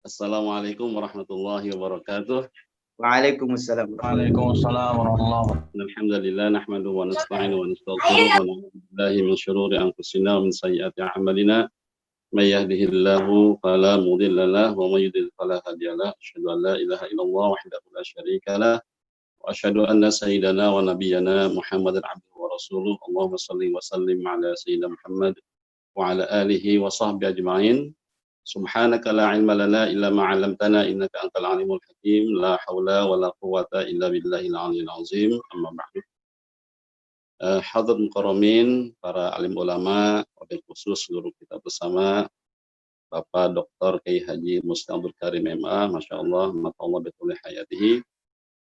Assalamualaikum warahmatullahi wabarakatuh. Waalaikumsalam warahmatullahi Waalaikumsalam warahmatullahi wabarakatuh. Alhamdulillah nahmaduhu wa nasta'inuhu wa nastaghfiruh wa na'udzu billahi min shururi anfusina wa min sayyiati a'malina. May yahdihillahu fala mudilla lahu wa may yudlil fala hadiya lahu. Asyhadu an la ilaha illallah wahdahu la syarika lah wa asyhadu anna sayyidana wa nabiyyana Muhammadan abduhu wa rasuluh. Allahumma shalli wa sallim ala sayyidina Muhammad wa ala alihi wa sahbihi ajma'in. Subhanaka la ilma lana illa ma 'allamtana innaka antal alimul hakim. La haula wa la quwwata illa billahil aliyyil azim. Amma ba'du. Hadirin mukarramin, para alim ulama, wabil khusus seluruh kita bersama, Bapak Dr. Kiai Haji Musti Abdul Karim MA, Masya Allah, mata'allah betul hayatihi.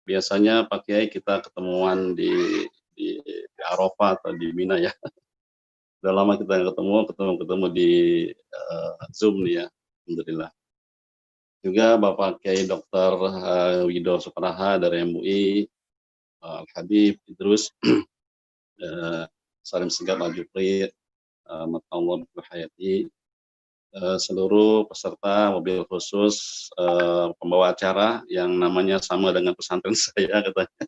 Biasanya Pak Kiai kita ketemuan di Arafah atau di Mina ya. Udah lama kita nggak ketemu di Zoom nih ya, alhamdulillah. Juga Bapak Kiai Dr. Wido Supraha dari MUI, Al-Habib Idrus, Salim Segaf Al-Jufri, mata'allah berhayati, seluruh peserta mobil khusus, pembawa acara yang namanya sama dengan pesantren saya katanya.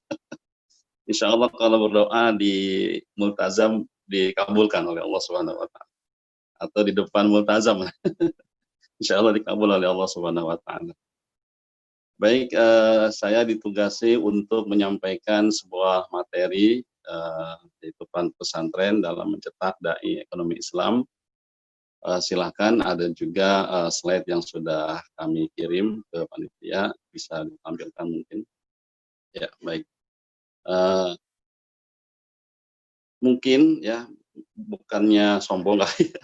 Insya Allah kalau berdoa di multazam dikabulkan oleh Allah Subhanahu wa Ta'ala, atau di depan multazam. Insya Allah dikabul oleh Allah Subhanahu wa Ta'ala. Baik, saya ditugasi untuk menyampaikan sebuah materi, yaitu pesantren dalam mencetak dai ekonomi Islam. Silahkan, ada juga slide yang sudah kami kirim ke panitia, bisa ditampilkan mungkin. Ya, baik. Mungkin ya, bukannya sombong kali ya,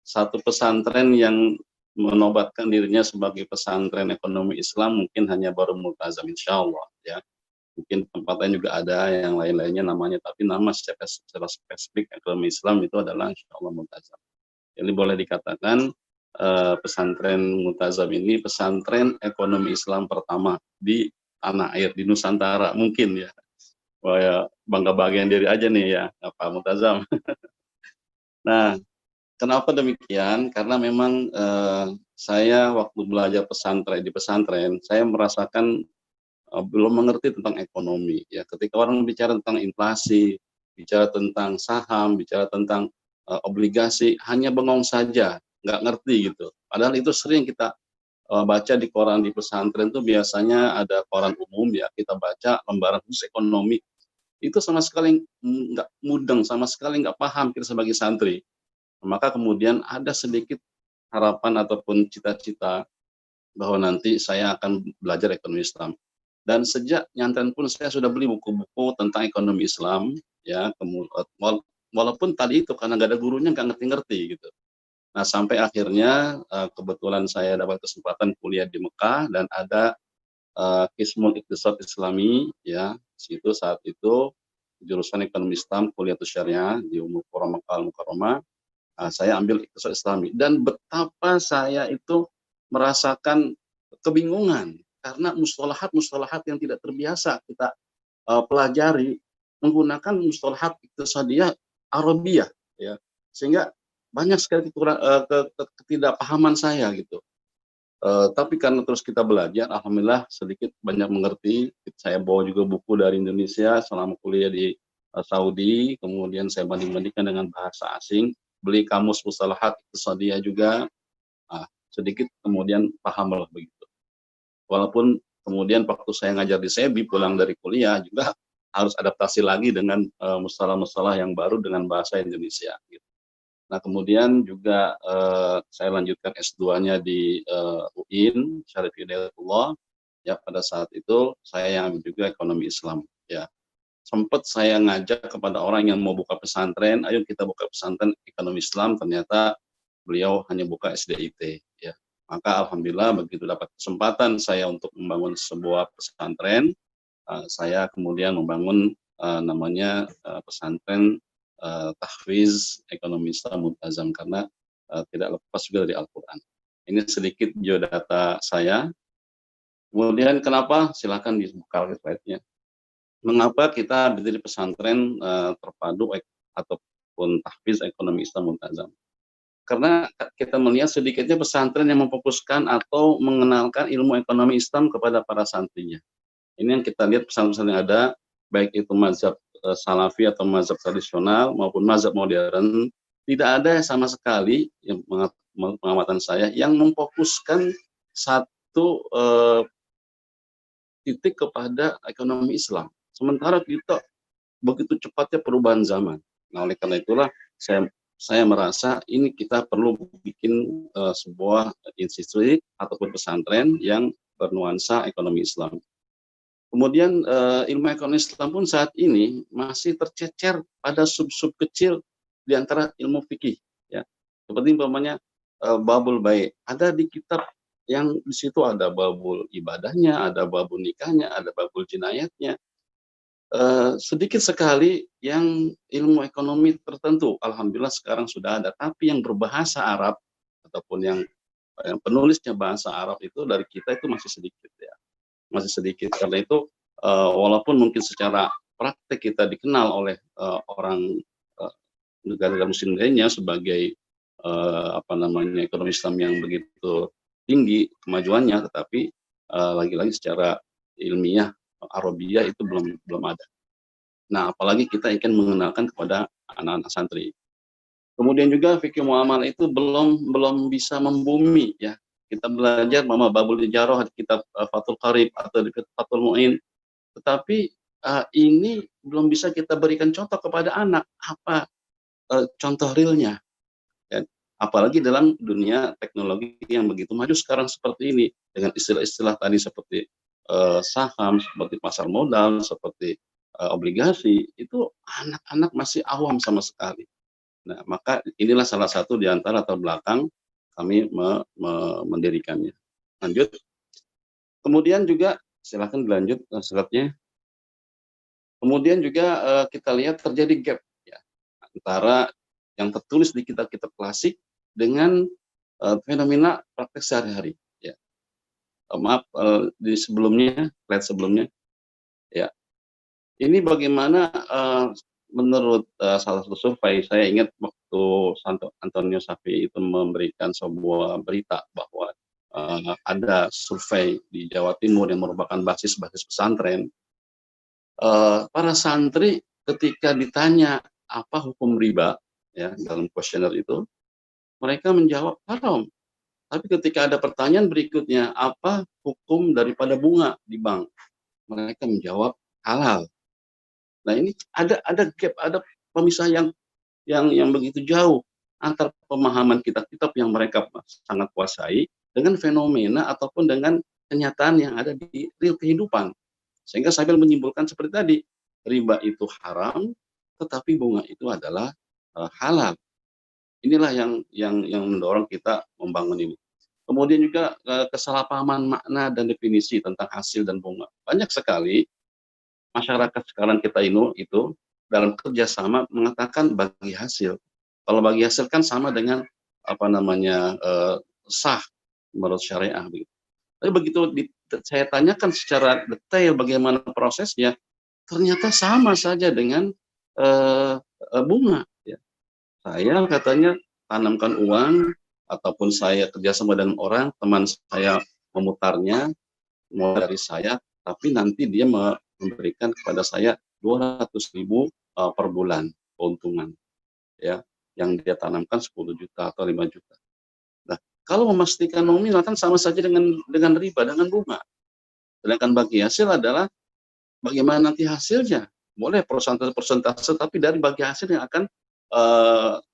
satu pesantren yang menobatkan dirinya sebagai pesantren ekonomi Islam mungkin hanya baru Multazam, insya Allah ya. Mungkin tempat lain juga ada yang lain-lainnya namanya, tapi nama secara spesifik ekonomi Islam itu adalah insya Allah Multazam. Jadi boleh dikatakan pesantren Multazam ini pesantren ekonomi Islam pertama di tanah air, di Nusantara mungkin ya. Wah ya, bangga bagian diri aja nih ya, Pak Multazam. Nah, kenapa demikian? Karena memang saya waktu belajar di pesantren, saya merasakan belum mengerti tentang ekonomi. Ya, ketika orang bicara tentang inflasi, bicara tentang saham, bicara tentang obligasi, hanya bengong saja, nggak ngerti gitu. Padahal itu sering kita baca di koran di pesantren tuh biasanya ada koran umum ya, kita baca lembaran khusus ekonomi. Itu sama sekali nggak mudeng, sama sekali nggak paham kita sebagai santri. Maka kemudian ada sedikit harapan ataupun cita-cita bahwa nanti saya akan belajar ekonomi Islam. Dan sejak nyantren pun saya sudah beli buku-buku tentang ekonomi Islam, ya. Walaupun tadi itu karena nggak ada gurunya nggak ngerti-ngerti gitu. Nah sampai akhirnya kebetulan saya dapat kesempatan kuliah di Mekah dan ada Qismul Iqtisad Islami, ya. Situ saat itu jurusan ekonomi Islam kuliah syariah di Ummul Qura Makkah Al-Mukarramah. Saya ambil Iqtisad Islami dan betapa saya itu merasakan kebingungan karena mustalahat yang tidak terbiasa kita pelajari menggunakan mustalahat iqtisadiyah Arabiyah ya, sehingga banyak sekali ketidakpahaman saya gitu. Tapi karena terus kita belajar, alhamdulillah sedikit banyak mengerti. Saya bawa juga buku dari Indonesia selama kuliah di Saudi, kemudian saya banding-bandingkan dengan bahasa asing, beli kamus mustalahat iqtisadiyah juga, sedikit kemudian paham lah begitu. Walaupun kemudian waktu saya ngajar di SEBI pulang dari kuliah juga harus adaptasi lagi dengan mustalah-mustalah yang baru dengan bahasa Indonesia gitu. Nah kemudian juga saya lanjutkan S2-nya di UIN Syarif Hidayatullah ya. Pada saat itu saya yang ambil juga ekonomi Islam ya. Sempat saya ngajak kepada orang yang mau buka pesantren, ayo kita buka pesantren ekonomi Islam, ternyata beliau hanya buka SDIT ya. Maka alhamdulillah begitu dapat kesempatan saya untuk membangun sebuah pesantren, saya kemudian membangun namanya pesantren tahfiz ekonomi Islam Multazam, karena tidak lepas juga dari Al-Quran. Ini sedikit biodata saya. Kemudian kenapa? Silakan dibuka slide-nya. Mengapa kita berdiri pesantren terpadu ataupun tahfiz ekonomi Islam Multazam? karena kita melihat sedikitnya pesantren yang memfokuskan atau mengenalkan ilmu ekonomi Islam kepada para santrinya. Ini yang kita lihat pesantren yang ada, baik itu mazhab salafi atau mazhab tradisional maupun mazhab modern, tidak ada sama sekali yang pengamatan saya yang memfokuskan satu titik kepada ekonomi Islam. Sementara kita begitu cepatnya perubahan zaman. Nah, oleh karena itulah saya merasa ini kita perlu bikin sebuah institusi ataupun pesantren yang bernuansa ekonomi Islam. Kemudian ilmu ekonomi Islam pun saat ini masih tercecer pada sub-sub kecil di antara ilmu fikih, ya. Seperti umpamanya babul baik. Ada di kitab yang di situ ada babul ibadahnya, ada babul nikahnya, ada babul jinayatnya. Sedikit sekali yang ilmu ekonomi tertentu, alhamdulillah sekarang sudah ada, tapi yang berbahasa Arab ataupun yang penulisnya bahasa Arab itu dari kita itu masih sedikit, ya. Masih sedikit. Karena itu walaupun mungkin secara praktek kita dikenal oleh orang negara muslim lainnya sebagai ekonomi Islam yang begitu tinggi kemajuannya, tetapi lagi-lagi secara ilmiah Arabia itu belum ada. Nah, apalagi kita ingin mengenalkan kepada anak-anak santri. Kemudian juga fikih muamalah itu belum bisa membumi, ya. Kita belajar Mama Babul Ijarah di kitab Fathul Qarib atau di Fathul Mu'in, tetapi ini belum bisa kita berikan contoh kepada anak apa contoh realnya, ya. Apalagi dalam dunia teknologi yang begitu maju sekarang seperti ini dengan istilah-istilah tadi seperti saham, seperti pasar modal, seperti obligasi, itu anak-anak masih awam sama sekali. Nah, maka inilah salah satu di antara latar belakang kami mendirikannya. Lanjut. Kemudian juga silakan dilanjut slide-nya. Kemudian juga kita lihat terjadi gap, ya, antara yang tertulis di kitab-kitab klasik dengan fenomena praktek sehari-hari, ya. Maaf, di sebelumnya, slide sebelumnya, ya. Ini bagaimana menurut salah satu survei, saya ingat waktu Antonio Safi itu memberikan sebuah berita bahwa ada survei di Jawa Timur yang merupakan basis pesantren. Para santri ketika ditanya apa hukum riba, ya, dalam kuesioner itu, mereka menjawab haram. Tapi ketika ada pertanyaan berikutnya, apa hukum daripada bunga di bank, mereka menjawab halal. Nah, ini ada gap, ada pemisah yang begitu jauh antar pemahaman kitab-kitab yang mereka sangat kuasai dengan fenomena ataupun dengan kenyataan yang ada di real kehidupan. Sehingga sambil menyimpulkan seperti tadi, riba itu haram, tetapi bunga itu adalah halal. Inilah yang mendorong kita membangun ini. Kemudian juga kesalahpahaman makna dan definisi tentang hasil dan bunga. Banyak sekali masyarakat sekarang kita itu dalam kerjasama mengatakan bagi hasil. Kalau bagi hasil kan sama dengan sah menurut syariah. Begitu. Tapi begitu saya tanyakan secara detail bagaimana prosesnya, ternyata sama saja dengan bunga. Ya. Saya katanya tanamkan uang ataupun saya kerjasama dengan orang, teman saya memutarnya, mau dari saya, tapi nanti dia memberikan kepada saya 200.000 per bulan keuntungan, ya, yang dia tanamkan 10 juta atau 5 juta. Nah, kalau memastikan nominal kan sama saja dengan riba, dengan bunga. Sedangkan bagi hasil adalah bagaimana nanti hasilnya. Boleh persentase, tapi dari bagi hasil yang akan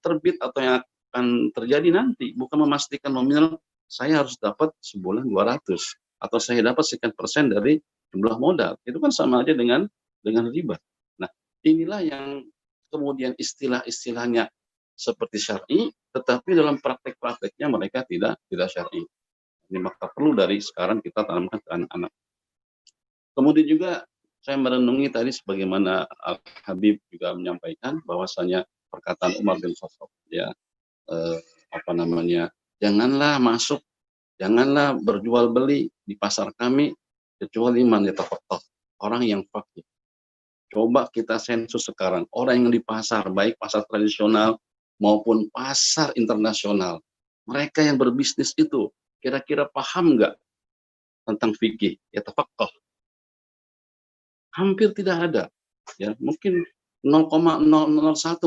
terbit atau yang akan terjadi nanti, bukan memastikan nominal saya harus dapat sebulan 200 atau saya dapat sekian persen dari jumlah modal. Itu kan sama aja dengan riba. Nah, inilah yang kemudian istilah-istilahnya seperti syar'i, tetapi dalam praktek-prakteknya mereka tidak syar'i. Ini maka perlu dari sekarang kita tanamkan ke anak-anak. Kemudian juga saya merenungi tadi sebagaimana Al-Habib juga menyampaikan bahwasanya perkataan Umar bin Khattab, ya, janganlah berjual beli di pasar kami kecuali man yatafaqqah, orang yang faqih. Coba kita sensus sekarang, orang yang di pasar, baik pasar tradisional maupun pasar internasional. Mereka yang berbisnis itu kira-kira paham nggak tentang fikih? Ya tafaqquh. Hampir tidak ada. Ya, mungkin 0,001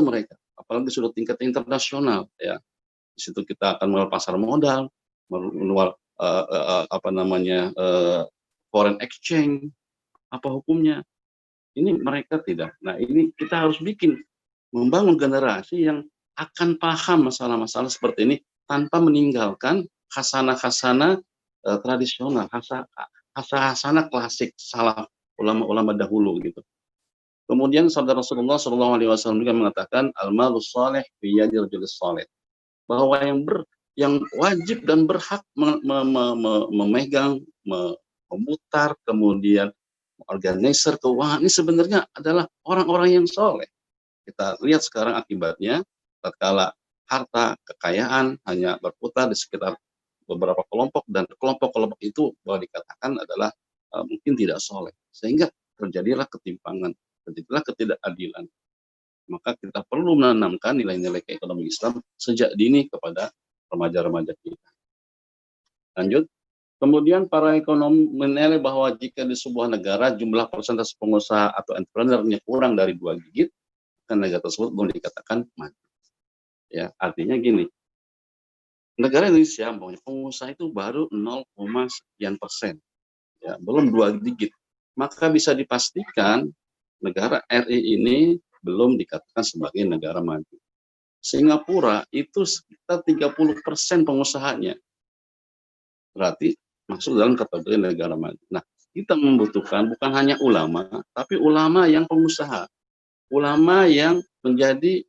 mereka. Apalagi sudah tingkat internasional. Ya, di situ kita akan mengenal pasar modal, mengenal foreign exchange, apa hukumnya. Ini mereka tidak. Nah, ini kita harus membangun generasi yang akan paham masalah-masalah seperti ini tanpa meninggalkan khasanah-khasanah tradisional, khasanah klasik salah ulama-ulama dahulu gitu. Kemudian sabda Rasulullah SAW juga mengatakan al-malus salih fi yadi rajulis salih, bahwa yang wajib dan berhak memegang, memutar, kemudian organizer keuangan ini sebenarnya adalah orang-orang yang soleh. Kita lihat sekarang akibatnya, tatkala harta kekayaan hanya berputar di sekitar beberapa kelompok, dan kelompok-kelompok itu boleh dikatakan adalah mungkin tidak soleh, sehingga terjadilah ketimpangan, terjadilah ketidakadilan. Maka kita perlu menanamkan nilai-nilai ekonomi Islam sejak dini kepada remaja-remaja kita. Lanjut. Kemudian para ekonom menilai bahwa jika di sebuah negara jumlah persentase pengusaha atau entrepreneurnya kurang dari 2 digit, kan negara tersebut boleh dikatakan maju. Ya, artinya gini, negara Indonesia pengusaha itu baru 0, sekian persen, ya, belum 2 digit. Maka bisa dipastikan negara RI ini belum dikatakan sebagai negara maju. Singapura itu sekitar 30% pengusahanya, berarti masuk dalam kategori negara maju. Nah, kita membutuhkan bukan hanya ulama, tapi ulama yang pengusaha, ulama yang menjadi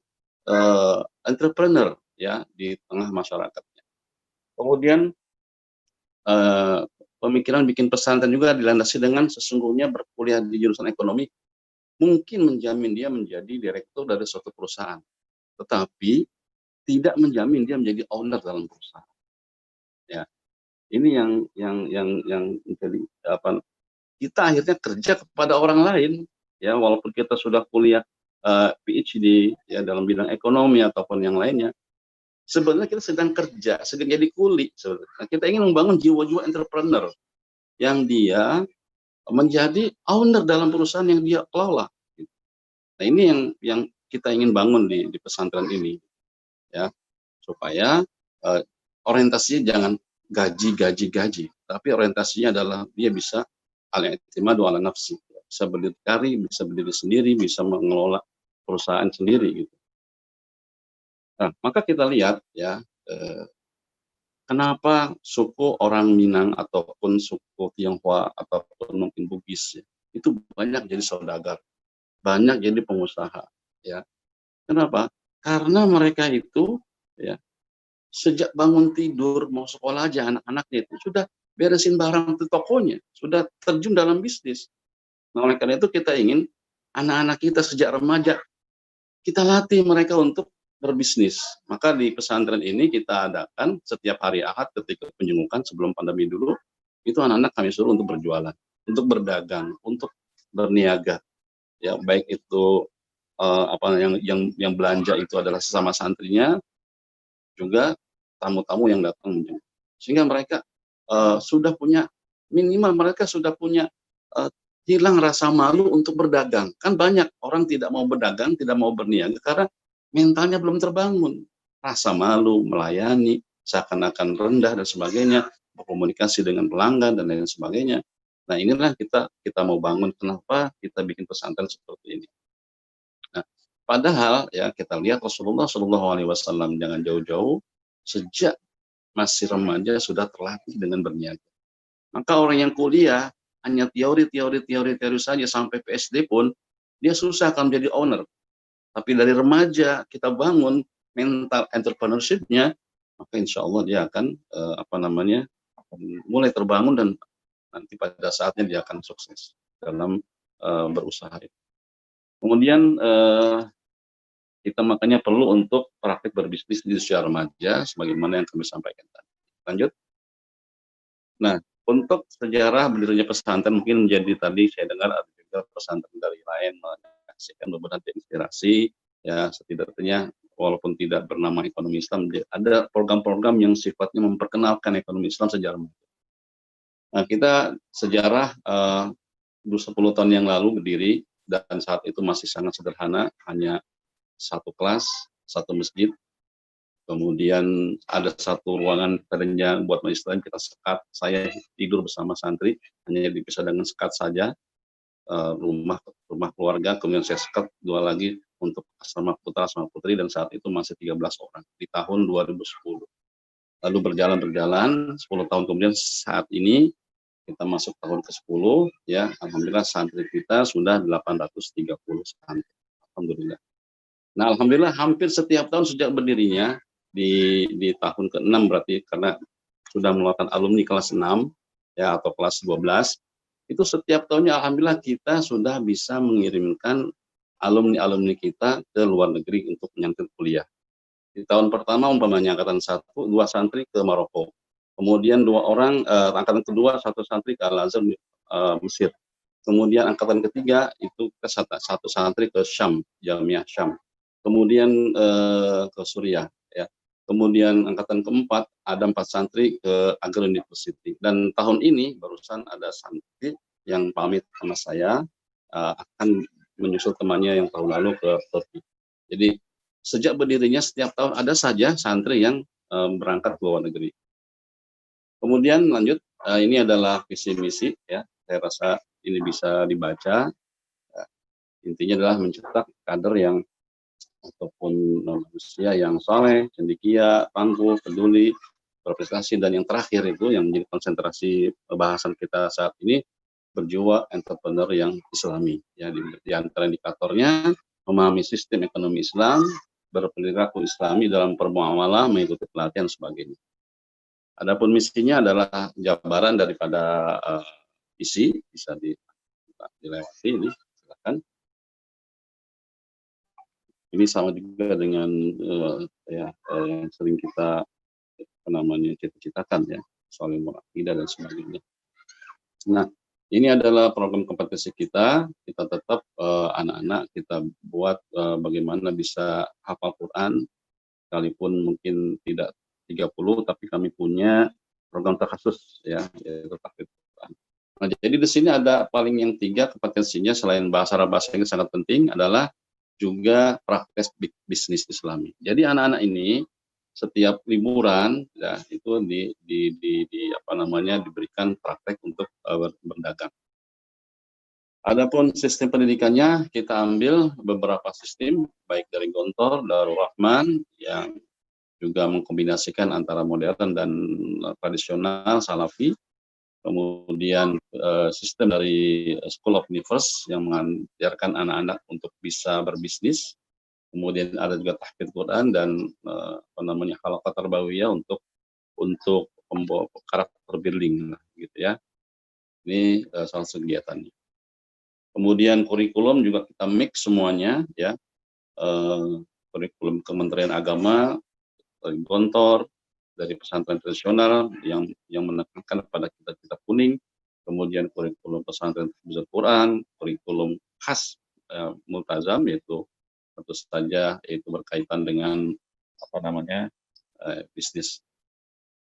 entrepreneur ya di tengah masyarakatnya. Kemudian pemikiran bikin pesantren juga dilandasi dengan sesungguhnya berkuliah di jurusan ekonomi mungkin menjamin dia menjadi direktur dari suatu perusahaan, tetapi tidak menjamin dia menjadi owner dalam perusahaan. Ya, ini yang menjadi apa? Kita akhirnya kerja kepada orang lain, ya, walaupun kita sudah kuliah PhD ya dalam bidang ekonomi ataupun yang lainnya. Sebenarnya kita sedang kerja, sedang jadi kuli. Nah, kita ingin membangun jiwa-jiwa entrepreneur yang dia menjadi owner dalam perusahaan yang dia kelola. Nah, ini yang kita ingin bangun di pesantren ini, ya, supaya orientasinya jangan gaji, tapi orientasinya adalah dia bisa al-i'timadu ala nafsi, bisa berdikari, bisa berdiri sendiri, bisa mengelola perusahaan sendiri gitu. Nah, maka kita lihat ya, kenapa suku orang Minang ataupun suku Tionghoa ataupun mungkin Bugis ya, itu banyak jadi saudagar, banyak jadi pengusaha ya. Kenapa? Karena mereka itu ya sejak bangun tidur mau sekolah aja anak-anaknya itu sudah beresin barang di tokonya, sudah terjun dalam bisnis. Nah, oleh karena itu kita ingin anak-anak kita sejak remaja kita latih mereka untuk berbisnis. Maka di pesantren ini kita adakan setiap hari Ahad ketika penjemputan sebelum pandemi dulu, itu anak-anak kami suruh untuk berjualan, untuk berdagang, untuk berniaga. Ya, baik itu yang belanja itu adalah sesama santrinya, juga tamu-tamu yang datang menjemput. Sehingga mereka sudah punya, minimal mereka sudah punya hilang rasa malu untuk berdagang. Kan banyak orang tidak mau berdagang, tidak mau berniaga karena mentalnya belum terbangun. Rasa malu, melayani, seakan-akan rendah dan sebagainya, berkomunikasi dengan pelanggan dan lain sebagainya. Nah, inilah kita mau bangun. Kenapa kita bikin pesantren seperti ini? Nah, padahal ya kita lihat Rasulullah SAW jangan jauh-jauh sejak masih remaja sudah terlatih dengan berniaga. Maka orang yang kuliah hanya teori saja sampai PSD pun dia susah akan menjadi owner. Tapi dari remaja kita bangun mental entrepreneurship-nya, maka insya Allah dia akan mulai terbangun dan nanti pada saatnya dia akan sukses dalam berusaha. Kemudian kita makanya perlu untuk praktik berbisnis di usia remaja sebagaimana yang kami sampaikan tadi. Lanjut. Nah, untuk sejarah berdirinya pesantren mungkin menjadi tadi saya dengar ada juga pesantren dari lain menyaksikan beberapa inspirasi ya, setidaknya walaupun tidak bernama ekonomi Islam, ada program-program yang sifatnya memperkenalkan ekonomi Islam secara umum. Nah, kita sejarah 10 tahun yang lalu berdiri, dan saat itu masih sangat sederhana, hanya satu kelas, satu masjid, kemudian ada satu ruangan tadinya buat majelis taklim, kita sekat, saya tidur bersama santri, hanya dipisah dengan sekat saja, rumah keluarga, kemudian saya sekat 2 lagi untuk asrama putra, asrama putri, dan saat itu masih 13 orang di tahun 2010. Lalu berjalan 10 tahun kemudian saat ini kita masuk tahun ke-10, ya, alhamdulillah santri kita sudah 830 santri. Alhamdulillah. Nah, alhamdulillah hampir setiap tahun sejak berdirinya di tahun ke-6 berarti, karena sudah mengeluarkan alumni kelas 6 ya, atau kelas 12, itu setiap tahunnya alhamdulillah kita sudah bisa mengirimkan alumni-alumni kita ke luar negeri untuk menyantri kuliah. Di tahun pertama umpamanya angkatan 1, 2 santri ke Maroko. Kemudian 2 orang, angkatan kedua 1 santri ke Al-Azhar Mesir. Kemudian angkatan ketiga itu ke 1 santri ke Syam, Jamiah Syam. Kemudian ke Suriah, ya. Kemudian angkatan keempat ada 4 santri ke Agro University. Dan tahun ini barusan ada santri yang pamit sama saya akan menyusul temannya yang tahun lalu ke Turki. Jadi sejak berdirinya setiap tahun ada saja santri yang berangkat ke luar negeri. Kemudian lanjut, ini adalah visi misi, ya. Saya rasa ini bisa dibaca. Intinya adalah mencetak kader yang ataupun manusia yang saleh, cendekia, tangguh, peduli, berprestasi, dan yang terakhir itu yang menjadi konsentrasi bahasan kita saat ini, berjiwa entrepreneur yang Islami. Ya, di antara indikatornya memahami sistem ekonomi Islam, berperilaku Islami dalam permuamalah, mengikuti pelatihan sebagainya. Adapun misinya adalah jabaran daripada isi, bisa dilewati ini, silakan. Ini sama juga dengan yang sering kita cita-citakan, ya, soal ilmu akidah dan sebagainya. Nah, ini adalah program kompetensi kita tetap anak-anak kita buat bagaimana bisa hafal Quran, sekalipun mungkin tidak 30, tapi kami punya program takhasus, ya, yaitu tahfidz Quran. Nah, jadi di sini ada paling yang 3 kompetensinya selain bahasa Arab, bahasa Inggris sangat penting adalah juga praktek bisnis Islami. Jadi anak-anak ini setiap liburan, ya, itu diberikan praktek untuk berdagang. Adapun sistem pendidikannya kita ambil beberapa sistem, baik dari Gontor, Darul Rahman, yang juga mengkombinasikan antara modern dan tradisional Salafi. Kemudian sistem dari School of Universe yang mengajarkan anak-anak untuk bisa berbisnis. Kemudian ada juga tahfidz Quran dan halaqah tarbawiyah untuk karakter building, gitu ya. Ini salah satu kegiatannya. Kemudian kurikulum juga kita mix semuanya, ya. Kurikulum Kementerian Agama, dari Gontor, dari pesantren tradisional yang menekankan pada kitab-kitab kuning, kemudian kurikulum pesantren tahfidz Quran, kurikulum khas multazam, yaitu tentu saja itu berkaitan dengan bisnis.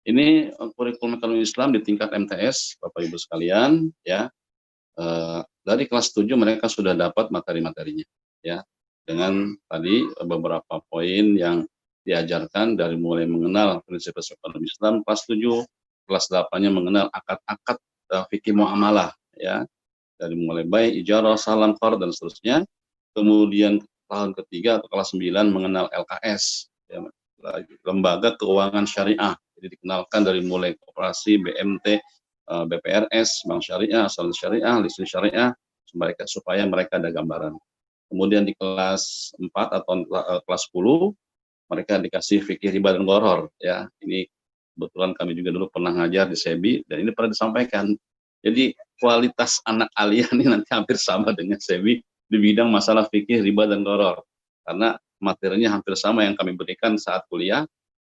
Ini kurikulum ekonomi Islam di tingkat MTS, Bapak Ibu sekalian, ya. Dari kelas 7 mereka sudah dapat materi-materinya, ya, dengan tadi beberapa poin yang diajarkan, dari mulai mengenal prinsip ekonomi Islam kelas 7, kelas 8-nya mengenal akad-akad fikih muamalah, ya, dari mulai bai, ijarah, salam, qard, dan seterusnya. Kemudian tahun ketiga atau kelas 9 mengenal LKS, ya, lembaga keuangan syariah. Jadi dikenalkan dari mulai koperasi, BMT, BPRS, bank syariah, asal syariah, listrik syariah, supaya mereka ada gambaran. Kemudian di kelas 4 atau kelas 10 mereka dikasih fikih riba dan gharar, ya. Ini kebetulan kami juga dulu pernah ngajar di SEBI dan ini pernah disampaikan. Jadi kualitas anak aliyah ini nanti hampir sama dengan SEBI di bidang masalah fikih riba dan gharar, karena materinya hampir sama yang kami berikan saat kuliah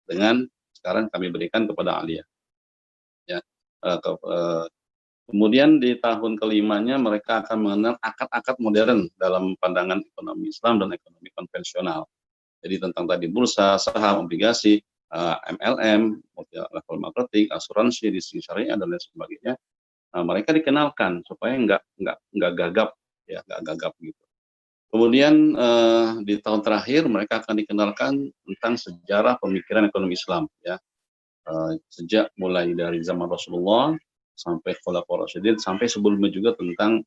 dengan sekarang kami berikan kepada aliyah, ya. Kemudian di tahun kelimanya mereka akan mengenal akad-akad modern dalam pandangan ekonomi Islam dan ekonomi konvensional. Jadi tentang tadi bursa, saham, obligasi, MLM, multi level marketing, asuransi, bisnis syariah dan lain sebagainya. Mereka dikenalkan supaya nggak gagap, ya nggak gagap gitu. Kemudian di tahun terakhir mereka akan dikenalkan tentang sejarah pemikiran ekonomi Islam, ya. Sejak mulai dari zaman Rasulullah sampai Khulafaur Rasyidin sampai sebelumnya juga tentang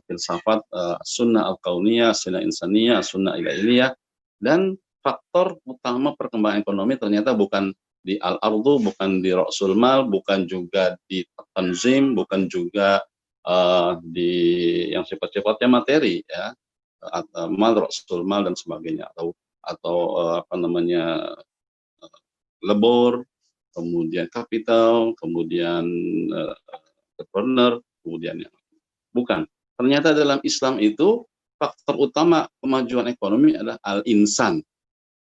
filsafat sunnah al-kauniyah, sunnah insaniyah, sunnah ilailiyah, dan faktor utama perkembangan ekonomi ternyata bukan di al-ardu, bukan di ra'sul mal, bukan juga di tanzim, bukan juga di yang sifat-sifatnya materi, ya, mal, ra'sul mal dan sebagainya, atau apa namanya, lebur, kemudian kapital, kemudian entrepreneur, kemudian yang bukan. Ternyata dalam Islam itu faktor utama kemajuan ekonomi adalah al-insan,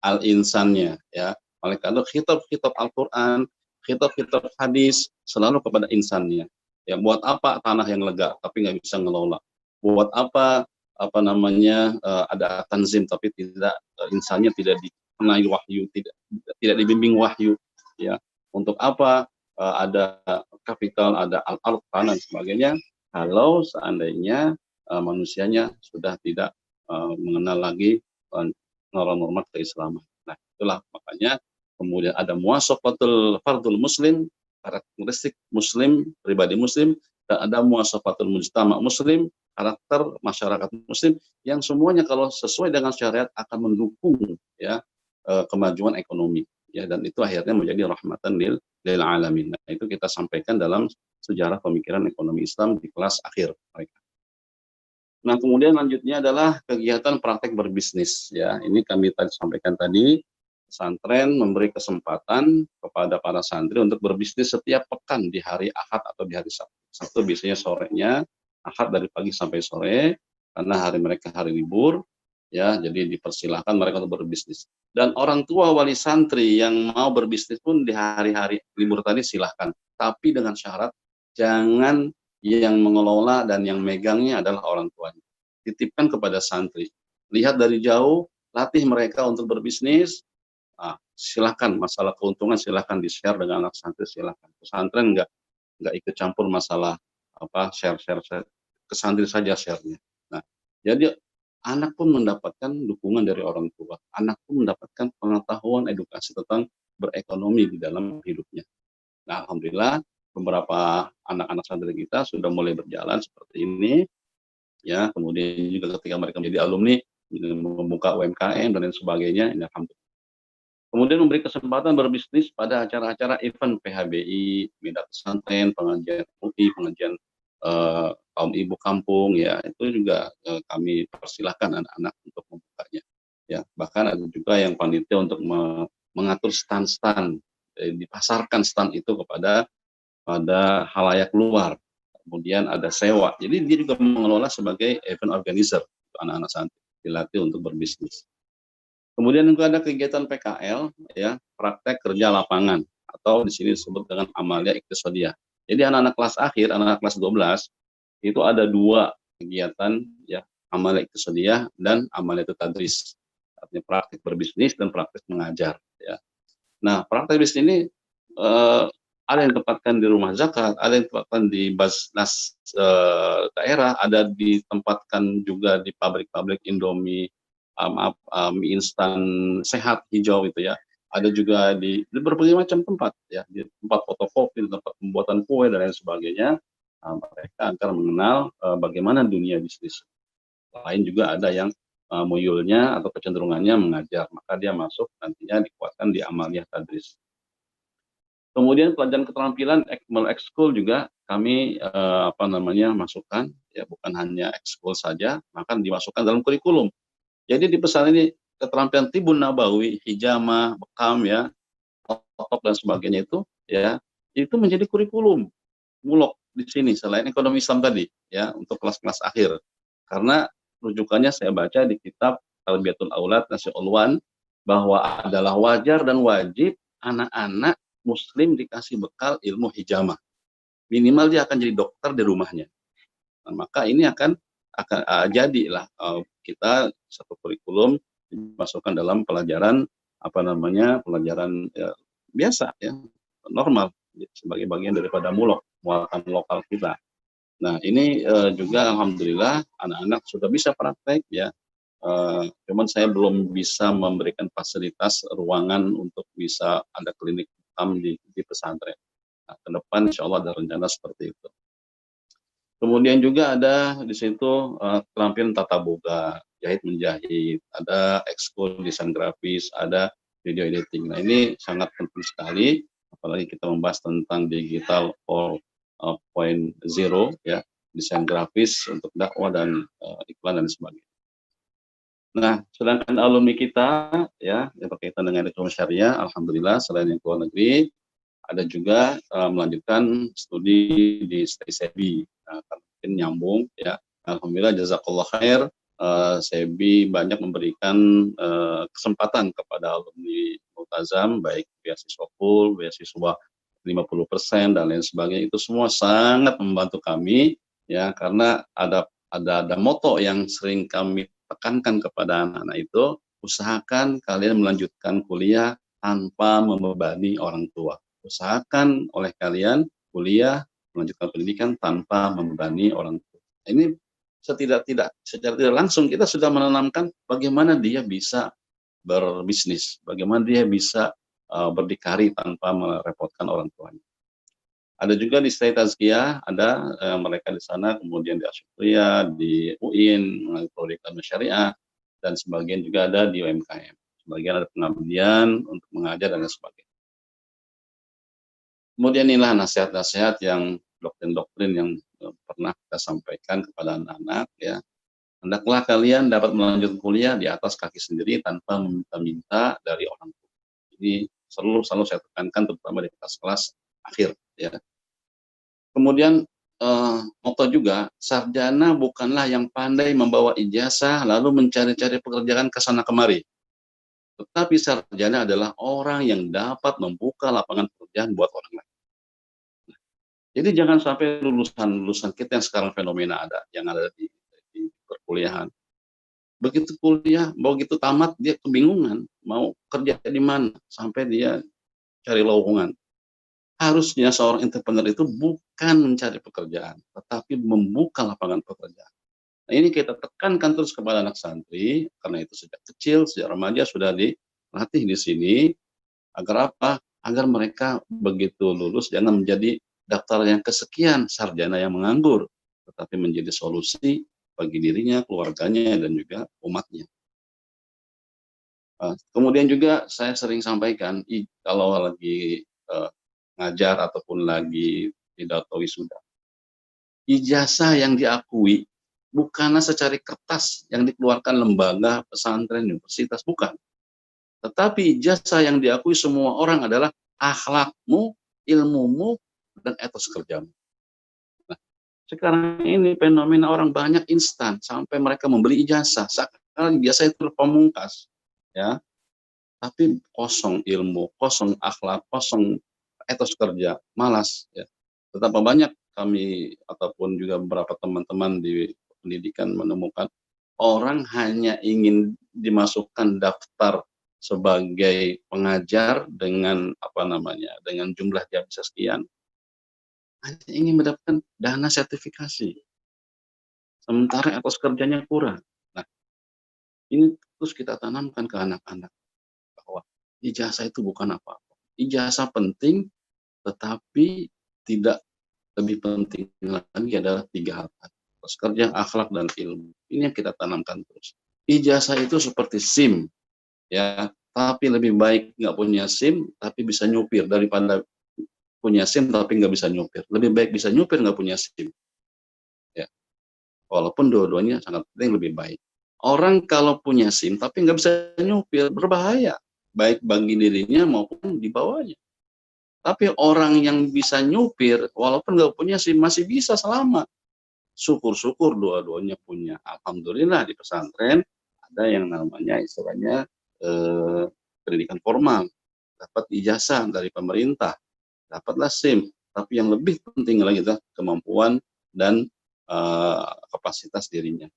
al-insannya, ya. Oleh karena khitab-khitab Al-Qur'an, khitab-khitab hadis selalu kepada insannya. Ya, buat apa tanah yang lega tapi nggak bisa ngelola? Buat apa namanya, ada tanzim tapi tidak, insannya tidak dikenai wahyu, tidak dibimbing wahyu, ya. Untuk apa ada kapital, ada al-ard, tanah dan sebagainya, kalau seandainya manusianya sudah tidak mengenal lagi norma-norma keislaman. Nah, itulah makanya kemudian ada muwasafatul fardul muslim, karakteristik muslim, pribadi muslim, dan ada muwasafatul mujtama muslim, karakter masyarakat muslim, yang semuanya kalau sesuai dengan syariat akan mendukung, ya, kemajuan ekonomi, ya, dan itu akhirnya menjadi rahmatan lil alamin. Nah, itu kita sampaikan dalam sejarah pemikiran ekonomi Islam di kelas akhir mereka. Nah, kemudian lanjutnya adalah kegiatan praktek berbisnis, ya. Ini kami tadi sampaikan tadi, pesantren memberi kesempatan kepada para santri untuk berbisnis setiap pekan di hari Ahad atau di hari Sabtu. Sabtu biasanya sorenya, Ahad dari pagi sampai sore, karena hari mereka hari libur, ya, jadi dipersilahkan mereka untuk berbisnis. Dan orang tua wali santri yang mau berbisnis pun di hari-hari libur tadi silahkan, tapi dengan syarat jangan yang mengelola dan yang megangnya adalah orang tuanya. Titipkan kepada santri. Lihat dari jauh, latih mereka untuk berbisnis. Silakan masalah keuntungan silakan di-share dengan anak santri, silakan. Pesantren nggak ikut campur masalah share ke santri saja share-nya. Nah, jadi anak pun mendapatkan dukungan dari orang tua. Anak pun mendapatkan pengetahuan edukasi tentang berekonomi di dalam hidupnya. Nah, alhamdulillah beberapa anak-anak santri kita sudah mulai berjalan seperti ini, ya. Kemudian juga ketika mereka menjadi alumni, membuka UMKM dan lain sebagainya, ini alhamdulillah. Kemudian memberi kesempatan berbisnis pada acara-acara event PHBI, Minat Pesantren, pengajian UI, pengajian kaum ibu kampung, ya, itu juga kami persilahkan anak-anak untuk membukanya, ya. Bahkan ada juga yang panitia untuk mengatur stand-stand, dipasarkan stand itu kepada halayak luar, kemudian ada sewa. Jadi dia juga mengelola sebagai event organizer, anak-anak santri dilatih untuk berbisnis. Kemudian juga ada kegiatan PKL, ya, praktek kerja lapangan, atau di sini disebut dengan amalia iktisadiyah. Jadi anak-anak kelas akhir, anak-anak kelas 12, itu ada 2 kegiatan, ya, amalia iktisadiyah dan amalia tadris. Artinya praktek berbisnis dan praktek mengajar, ya. Nah, praktek bisnis ini ada yang ditempatkan di rumah zakat, ada yang ditempatkan di basnas daerah, ada ditempatkan juga di pabrik-pabrik Indomie, mie instan sehat hijau itu, ya. Ada juga di berbagai macam tempat, ya, di tempat fotokopi, di tempat pembuatan kue dan lain sebagainya. Mereka akan mengenal bagaimana dunia bisnis. Lain juga ada yang muyulnya atau kecenderungannya mengajar, maka dia masuk nantinya dikuatkan di amaliyah tadris. Kemudian pelajaran keterampilan ekskul juga kami masukkan, ya, bukan hanya ekskul saja, maka dimasukkan dalam kurikulum. Jadi di pesantren ini keterampilan tibun nabawi, hijamah, bekam, ya, otok dan sebagainya itu, ya, itu menjadi kurikulum mulok di sini selain ekonomi Islam tadi, ya, untuk kelas-kelas akhir. Karena rujukannya saya baca di kitab Tarbiyatul Aulad Nasi Ulwan, bahwa adalah wajar dan wajib anak-anak muslim dikasih bekal ilmu hijamah. Minimal dia akan jadi dokter di rumahnya. Nah, maka ini akan jadilah kita satu kurikulum dimasukkan dalam pelajaran pelajaran ya, biasa ya, normal sebagai bagian daripada muatan lokal kita. Nah, ini juga alhamdulillah anak-anak sudah bisa praktek ya. Cuman saya belum bisa memberikan fasilitas ruangan untuk bisa ada klinik hitam di pesantren. Nah, ke depan insya Allah ada rencana seperti itu. Kemudian juga ada di situ keterampilan tata boga, jahit menjahit, ada ekskul desain grafis, ada video editing. Nah, ini sangat penting sekali, apalagi kita membahas tentang digital 4.0 ya, desain grafis untuk dakwah dan iklan dan sebagainya. Nah, sedangkan alumni kita ya yang berkaitan dengan ekonomi syariah, alhamdulillah selain yang luar negeri, ada juga melanjutkan studi di SEBI. Nah, mungkin nyambung ya. Alhamdulillah jazakallah khair. SEBI banyak memberikan kesempatan kepada alumni Multazam, baik beasiswa full, beasiswa 50% dan lain sebagainya. Itu semua sangat membantu kami ya, karena ada moto yang sering kami tekankan kepada anak-anak itu, usahakan kalian melanjutkan kuliah tanpa membebani orang tua. Usahakan oleh kalian kuliah, melanjutkan pendidikan tanpa membebani orang tua. Ini secara tidak langsung kita sudah menanamkan bagaimana dia bisa berbisnis, bagaimana dia bisa berdikari tanpa merepotkan orang tuanya. Ada juga di State Tazkiyah, ada mereka di sana, kemudian di Asyukriya, di UIN, melalui prodi ilmu syariah, dan sebagian juga ada di UMKM. Sebagian ada pengabdian untuk mengajar dan sebagainya. Kemudian inilah nasihat-nasihat yang doktrin-doktrin yang pernah kita sampaikan kepada anak-anak ya. Hendaklah kalian dapat melanjutkan kuliah di atas kaki sendiri tanpa meminta-minta dari orang tua. Ini selalu saya tekankan terutama di kelas-kelas akhir ya. Kemudian moto juga, sarjana bukanlah yang pandai membawa ijazah lalu mencari-cari pekerjaan ke sana kemari. Tetapi sarjana adalah orang yang dapat membuka lapangan pekerjaan buat orang lain. Jadi jangan sampai lulusan kita yang sekarang fenomena yang ada di perkuliahan. Begitu kuliah, begitu tamat dia kebingungan mau kerja di mana sampai dia cari lowongan. Harusnya seorang entrepreneur itu bukan mencari pekerjaan, tetapi membuka lapangan pekerjaan. Nah, ini kita tekankan terus kepada anak santri, karena itu sejak kecil, sejak remaja sudah dilatih di sini, agar apa? Agar mereka begitu lulus jangan menjadi daftar yang kesekian sarjana yang menganggur, tetapi menjadi solusi bagi dirinya, keluarganya, dan juga umatnya. Kemudian juga saya sering sampaikan, kalau lagi ngajar ataupun lagi pidato wisuda, ijazah yang diakui bukanlah secari kertas yang dikeluarkan lembaga, pesantren, universitas, bukan. Tetapi ijazah yang diakui semua orang adalah akhlakmu, ilmumu, dan etos kerjamu. Nah, sekarang ini fenomena orang banyak instan sampai mereka membeli ijazah. Sekarang ijazah itu pamungkas, ya. Tapi kosong ilmu, kosong akhlak, kosong etos kerja, malas ya. Betapa banyak kami ataupun juga beberapa teman-teman di pendidikan menemukan orang hanya ingin dimasukkan daftar sebagai pengajar dengan dengan jumlah jam sekian, hanya ingin mendapatkan dana sertifikasi, sementara etos kerjanya kurang. Nah, ini terus kita tanamkan ke anak-anak bahwa ijazah itu bukan apa-apa. Ijazah penting, tetapi tidak lebih penting lagi adalah 3 hal tadi. Etos kerja, akhlak, dan ilmu. Ini yang kita tanamkan terus. Ijazah itu seperti SIM, ya, tapi lebih baik nggak punya SIM, tapi bisa nyupir daripada punya SIM tapi nggak bisa nyupir. Lebih baik bisa nyupir nggak punya SIM. Ya, walaupun dua-duanya sangat penting, lebih baik. Orang kalau punya SIM tapi nggak bisa nyupir berbahaya, baik bagi dirinya maupun di bawahnya. Tapi orang yang bisa nyupir, walaupun nggak punya SIM, masih bisa selamat. Syukur-syukur dua-duanya punya. Alhamdulillah di pesantren ada yang namanya istilahnya pendidikan formal. Dapat ijazah dari pemerintah, dapatlah SIM. Tapi yang lebih penting lagi adalah kemampuan dan kapasitas dirinya.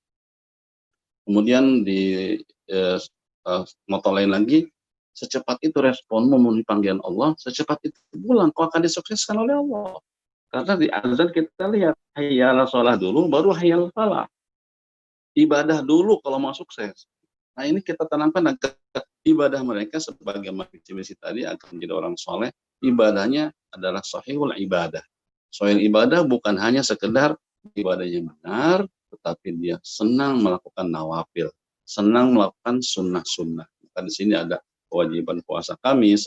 Kemudian di moto lain lagi, secepat itu respon memenuhi panggilan Allah, secepat itu pulang kau akan disukseskan oleh Allah. Karena di azan kita lihat hayya 'alas shalah dulu, baru hayya 'alal falah. Ibadah dulu kalau mau sukses. Nah ini kita tanamkan agar ibadah mereka sebagai misi tadi akan menjadi orang soleh. Ibadahnya adalah sahihul ibadah. Sahih ibadah bukan hanya sekedar ibadahnya benar, tetapi dia senang melakukan nawafil, senang melakukan sunnah-sunnah. Maka di sini ada kewajiban puasa Kamis,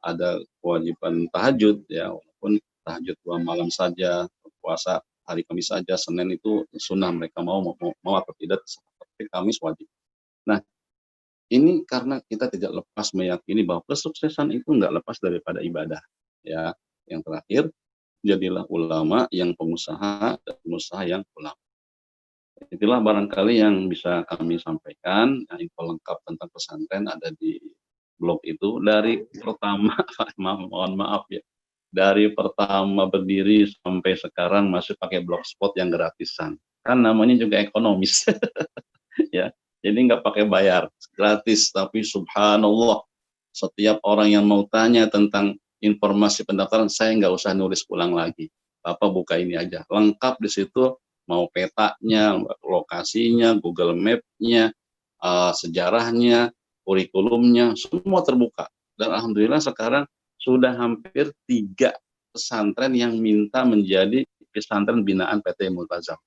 ada kewajiban tahajud, ya walaupun tahajud 2 malam saja, puasa hari Kamis saja, Senin itu sunnah mereka mau atau tidak, tapi Kamis wajib. Nah, ini karena kita tidak lepas meyakini bahwa kesuksesan itu nggak lepas daripada ibadah. Ya, yang terakhir, jadilah ulama yang pengusaha dan pengusaha yang ulama. Itulah barangkali yang bisa kami sampaikan. Nah, info lengkap tentang pesantren ada di blog itu dari pertama, mohon maaf ya, dari pertama berdiri sampai sekarang masih pakai blogspot yang gratisan. Kan namanya juga ekonomis. Ya, jadi nggak pakai bayar, gratis. Tapi subhanallah, setiap orang yang mau tanya tentang informasi pendaftaran, saya nggak usah nulis ulang lagi. Bapak buka ini aja, lengkap di situ, mau petanya, lokasinya, Google Map-nya, sejarahnya, kurikulumnya, semua terbuka. Dan alhamdulillah sekarang sudah hampir 3 pesantren yang minta menjadi pesantren binaan PT Multazam.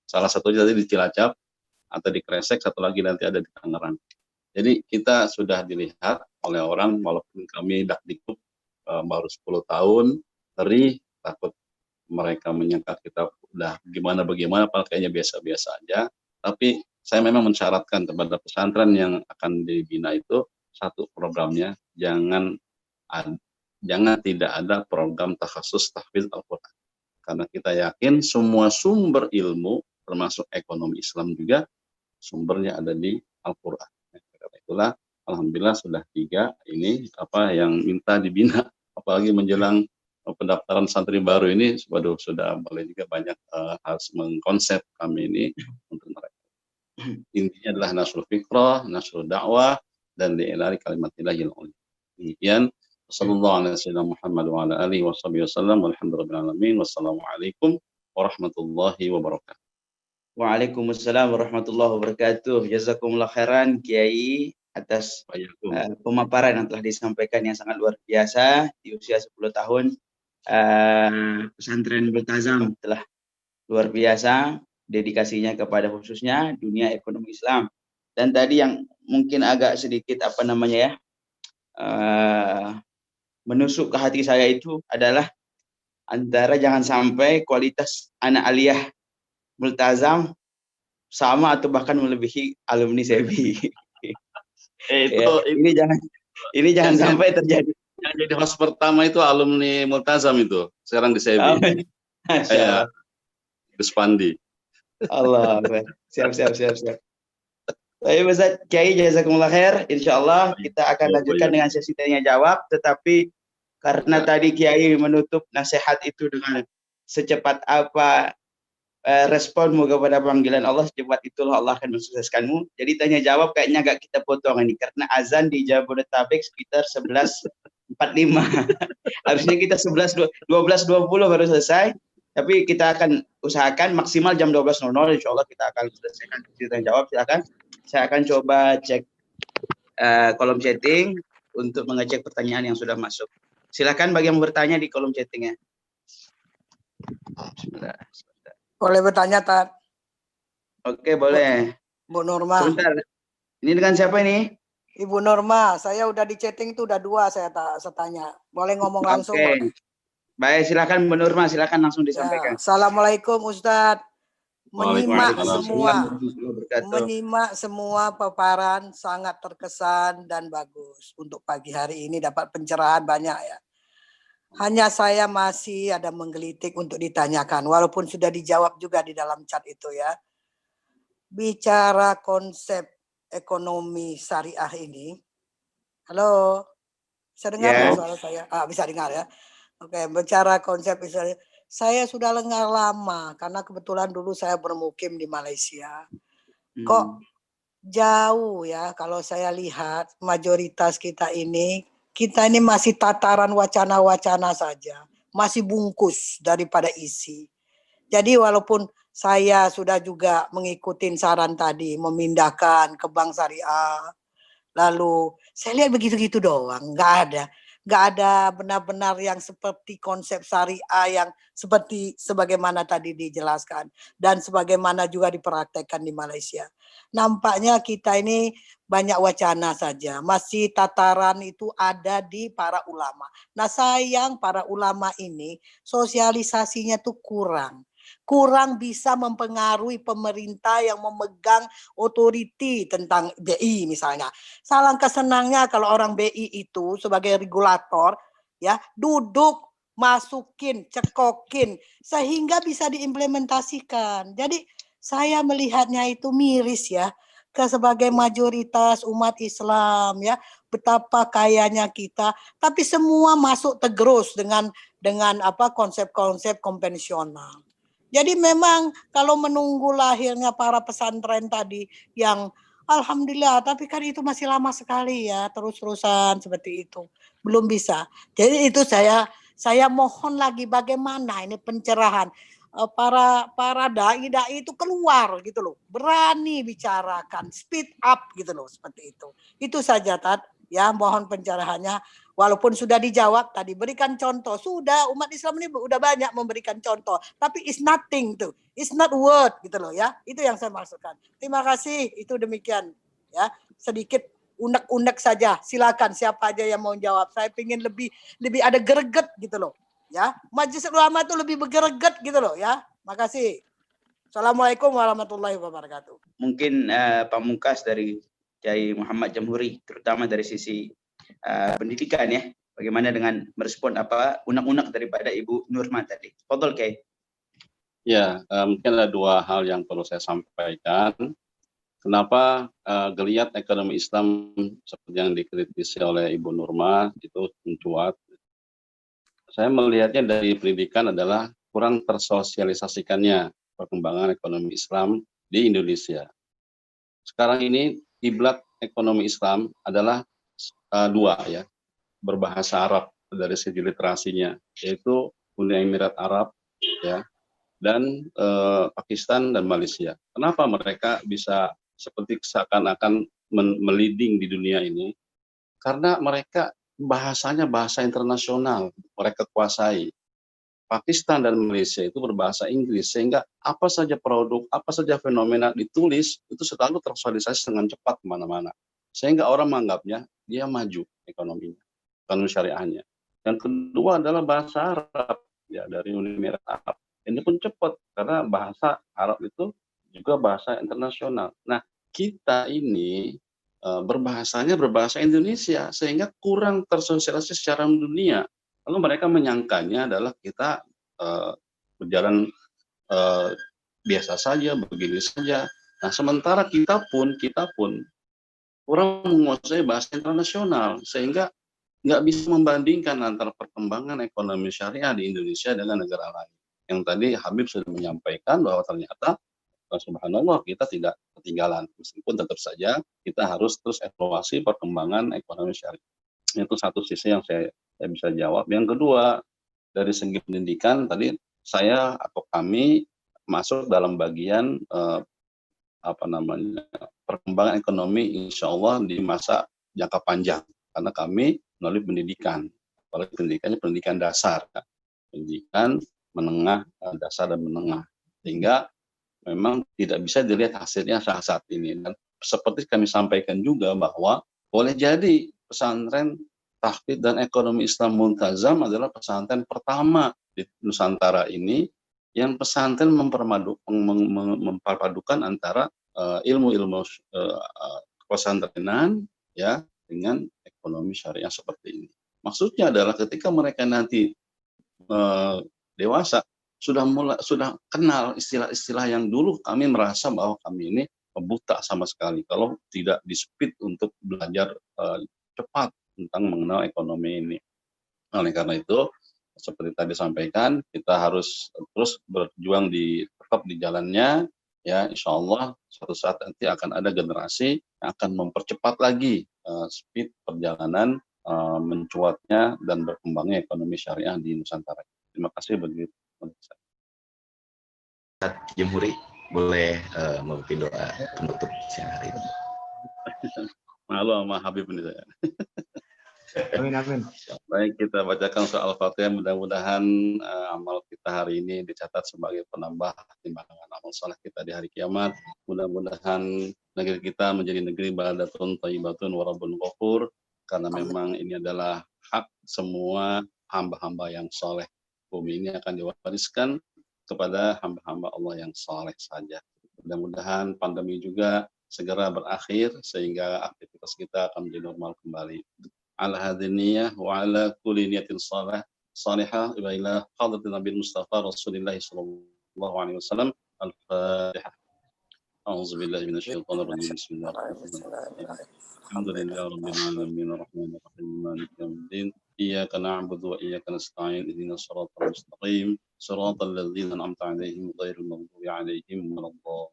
Salah satunya tadi di Cilacap, atau di Kresek, satu lagi nanti ada di Tangerang. Jadi kita sudah dilihat oleh orang, walaupun kami dakdikduk baru 10 tahun, takut mereka menyangka kita udah gimana-bagaimana, kayaknya biasa-biasa aja. Tapi saya memang mensyaratkan kepada pesantren yang akan dibina itu, satu programnya, jangan tidak ada program takhasus tahfidz Al-Quran. Karena kita yakin semua sumber ilmu, termasuk ekonomi Islam juga, sumbernya ada di Al-Quran. Karena itulah, alhamdulillah sudah 3 ini yang minta dibina, apalagi menjelang pendaftaran santri baru ini, waduh, sudah mulai juga banyak harus mengkonsep kami ini untuk mereka. Intinya adalah nasrul fikrah, nasrul dakwah, dan di'ilari kalimatillahil ulya. Demikian. Wassalamualaikum warahmatullahi wabarakatuh. Waalaikumsalam warahmatullahi wabarakatuh. Jazakumullah khairan Kiai atas pemaparan yang telah disampaikan yang sangat luar biasa. Di usia 10 tahun pesantren Multazam telah luar biasa dedikasinya kepada khususnya dunia ekonomi Islam. Dan tadi yang mungkin agak sedikit menusuk ke hati saya itu adalah antara jangan sampai kualitas anak aliyah Multazam sama atau bahkan melebihi alumni SEBI. Ini jangan sampai terjadi. Yang jadi host pertama itu alumni Multazam itu, sekarang di SEBI. Ya, Gus Pandi. Allah, siap. Baik Ustaz Kiai, jazakumullah khair. Insyaallah kita akan lanjutkan dengan sesi tanya jawab, tetapi karena tadi Kiai menutup nasihat itu dengan secepat apa responmu kepada panggilan Allah, secepat itulah Allah akan mensukseskanmu. Jadi tanya jawab kayaknya agak kita potong ini karena azan di Jabodetabek sekitar 11.45. Harusnya kita 12.20 baru selesai. Tapi kita akan usahakan maksimal jam 12.00, insya Allah kita akan selesaikan tanya jawab. Silakan. Saya akan coba cek kolom chatting untuk mengecek pertanyaan yang sudah masuk. Silakan bagi yang bertanya di kolom chattingnya. Boleh bertanya, Tat? Oke, boleh. Bu Norma. Sebentar. Ini dengan siapa ini? Ibu Norma. Saya udah di chatting itu udah 2 saya tanya. Boleh ngomong langsung? Oke. Boleh? Baik, silakan Bu Norma, silakan langsung disampaikan. Ya, Assalamualaikum Ustadz. Menyimak semua paparan sangat terkesan dan bagus. Untuk pagi hari ini dapat pencerahan banyak ya. Hanya saya masih ada menggelitik untuk ditanyakan, walaupun sudah dijawab juga di dalam chat itu ya. Bicara konsep ekonomi syariah ini. Halo, bisa dengar ya suara saya? Bisa dengar ya. Oke, bicara konsep syariah. Saya sudah dengar lama karena kebetulan dulu saya bermukim di Malaysia. Kok jauh ya kalau saya lihat mayoritas kita ini masih tataran wacana-wacana saja, masih bungkus daripada isi. Jadi walaupun saya sudah juga mengikuti saran tadi memindahkan ke bank syariah, lalu saya lihat begitu-gitu doang, nggak ada benar-benar yang seperti konsep syariah yang seperti sebagaimana tadi dijelaskan dan sebagaimana juga dipraktekkan di Malaysia. Nampaknya kita ini banyak wacana saja, masih tataran itu ada di para ulama. Nah sayang para ulama ini sosialisasinya tuh kurang bisa mempengaruhi pemerintah yang memegang otoriti tentang BI misalnya. Salangkah senangnya kalau orang BI itu sebagai regulator ya duduk masukin, cekokin sehingga bisa diimplementasikan. Jadi saya melihatnya itu miris ya ke sebagai mayoritas umat Islam ya, betapa kayanya kita, tapi semua masuk tergerus dengan apa konsep-konsep konvensional. Jadi memang kalau menunggu lahirnya para pesantren tadi yang alhamdulillah, tapi kan itu masih lama sekali ya, terus-terusan seperti itu. Belum bisa. Jadi itu saya mohon lagi bagaimana ini pencerahan para dai itu keluar gitu loh, berani bicarakan, speed up gitu loh, seperti itu. Itu saja Tat, ya mohon pencerahannya. Walaupun sudah dijawab tadi, berikan contoh. Sudah, umat Islam ini udah banyak memberikan contoh. Tapi it's nothing tuh. It's not word gitu loh ya. Itu yang saya maksudkan. Terima kasih. Itu demikian. Ya, sedikit unek-unek saja. Silakan siapa aja yang mau jawab. Saya ingin lebih ada greget gitu loh. Ya, Majelis Ulama itu lebih bergereget gitu loh ya. Makasih. Assalamualaikum warahmatullahi wabarakatuh. Mungkin pamungkas dari Kiai Muhammad Jamhuri, terutama dari sisi pendidikan ya. Bagaimana dengan merespon apa unek-unek daripada Ibu Nurma tadi. Fadhol Kiai. Ya, mungkin ada dua hal yang perlu saya sampaikan. Kenapa geliat ekonomi Islam seperti yang dikritisi oleh Ibu Nurma itu mencuat. Saya melihatnya dari pendidikan adalah kurang tersosialisasikannya perkembangan ekonomi Islam di Indonesia. Sekarang ini kiblat ekonomi Islam adalah dua ya, berbahasa Arab dari segi literasinya, yaitu Uni Emirat Arab ya dan Pakistan dan Malaysia. Kenapa mereka bisa seperti seakan-akan meliding di dunia ini? Karena mereka bahasanya bahasa internasional, mereka kuasai. Pakistan dan Malaysia itu berbahasa Inggris, sehingga apa saja produk, apa saja fenomena ditulis, itu selalu tersosialisasi dengan cepat kemana-mana. Sehingga orang menganggapnya dia maju ekonominya, ekonomi syariahnya. Yang kedua adalah bahasa Arab, ya dari Uni Emirat Arab. Ini pun cepat, karena bahasa Arab itu juga bahasa internasional. Nah, kita ini berbahasanya berbahasa Indonesia, sehingga kurang tersosialisasi secara dunia. Lalu mereka menyangkanya adalah kita berjalan biasa saja, begini saja. Nah, sementara kita pun kurang menguasai bahasa internasional, sehingga nggak bisa membandingkan antara perkembangan ekonomi syariah di Indonesia dengan negara lain. Yang tadi Habib sudah menyampaikan bahwa ternyata subhanallah kita tidak ketinggalan, meskipun tetap saja kita harus terus evaluasi perkembangan ekonomi syariah. Itu satu sisi yang saya bisa jawab. Yang kedua, dari segi pendidikan tadi saya atau kami masuk dalam bagian perkembangan ekonomi insya Allah di masa jangka panjang, karena kami melalui pendidikan, apalagi pendidikannya pendidikan dasar, pendidikan menengah, dasar dan menengah, sehingga memang tidak bisa dilihat hasilnya saat ini. Dan seperti kami sampaikan juga bahwa boleh jadi pesantren tahfidz dan ekonomi Islam muntazam adalah pesantren pertama di Nusantara ini yang pesantren memperpadukan antara ilmu-ilmu pesantrenan ya dengan ekonomi syariah seperti ini. Maksudnya adalah ketika mereka nanti dewasa sudah kenal istilah-istilah yang dulu kami merasa bahwa kami ini buta sama sekali kalau tidak di-speed untuk belajar cepat tentang mengenal ekonomi ini. Oleh karena itu, seperti tadi sampaikan, kita harus terus berjuang tetap di jalannya, ya insya Allah suatu saat nanti akan ada generasi yang akan mempercepat lagi speed perjalanan mencuatnya dan berkembangnya ekonomi syariah di Nusantara. Terima kasih bagi Ustaz Jamhuri, boleh memimpin doa penutup siang hari ini. Malu sama Habib ini saya. Amin, amin. Baik, kita bacakan surah Al-Fatihah. Mudah-mudahan amal kita hari ini dicatat sebagai penambah timbangan amal saleh kita di hari kiamat. Mudah-mudahan negeri kita menjadi negeri baldatun thayyibatun wa rabbun ghafur, karena memang ini adalah hak semua hamba-hamba yang saleh. Bumi ini akan diwariskan kepada hamba-hamba Allah yang saleh saja. Mudah-mudahan pandemi juga segera berakhir sehingga aktivitas kita akan menjadi normal kembali. Ala hadhihi niyyah wa ala kulli niyatin salihah ila hadratin Nabi Mustafa Rasulullah sallallahu alaihi wasallam. Al-Fatihah. A'udzu billahi minasyaitonir rajim. Bismillahirrahmanirrahim. Alhamdulillahi rabbil alamin arrahmanir rahim maliki yaumiddin. Iyyaka na'budu wa iyyaka nasta'in ihdinas siratal mustaqim siratal ladzina an'amta 'alaihim ghairil maghdubi 'alaihim waladdallin.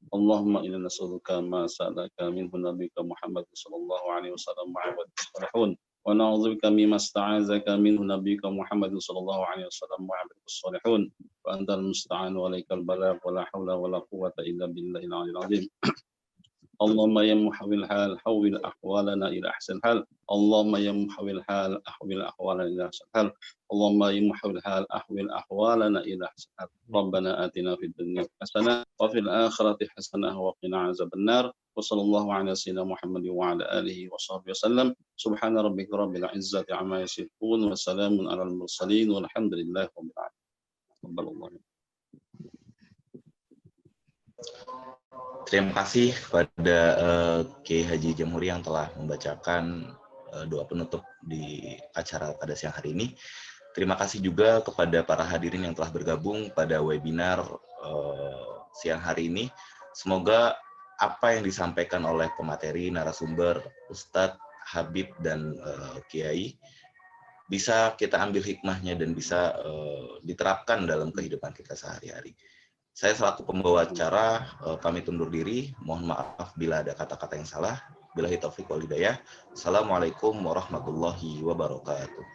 Allahumma inna nas'aluka ma sa'alaka minhu nabiyyuka Muhammad sallallahu alaihi wasallam wa ibadus salihun wa na'udzubika mimma sta'azaka minhu nabiyyuka Muhammad sallallahu alaihi wasallam wa ibadus salihun wa antal musta'an wa alaikal balagh wa la haula wa la quwwata illa billahil 'aliyyil 'azim. اللهم يا محول الحال حول أحوالنا إلى أحسن حال. اللهم يا محول الحال أحول أحوالنا إلى أحسن حال. اللهم يا محول الحال أحول أحوالنا إلى أحسن حال. ربنا آتنا في الدنيا حسنة وفي الآخرة حسنة وقنا عذاب النار. وصلى الله على سيدنا محمد وعلى آله وصحبه وسلم. سبحان ربك رب العزة عما يصفون وسلام على المرسلين والحمد لله رب العالمين. تقبل الله. Terima kasih kepada Kiai Haji Jamhuri yang telah membacakan doa penutup di acara pada siang hari ini. Terima kasih juga kepada para hadirin yang telah bergabung pada webinar siang hari ini. Semoga apa yang disampaikan oleh pemateri, narasumber, Ustadz, Habib, dan Kiai bisa kita ambil hikmahnya dan bisa diterapkan dalam kehidupan kita sehari-hari. Saya selaku pembawa acara pamit undur diri. Mohon maaf bila ada kata-kata yang salah. Billahi taufiq wal hidayah. Assalamualaikum warahmatullahi wabarakatuh.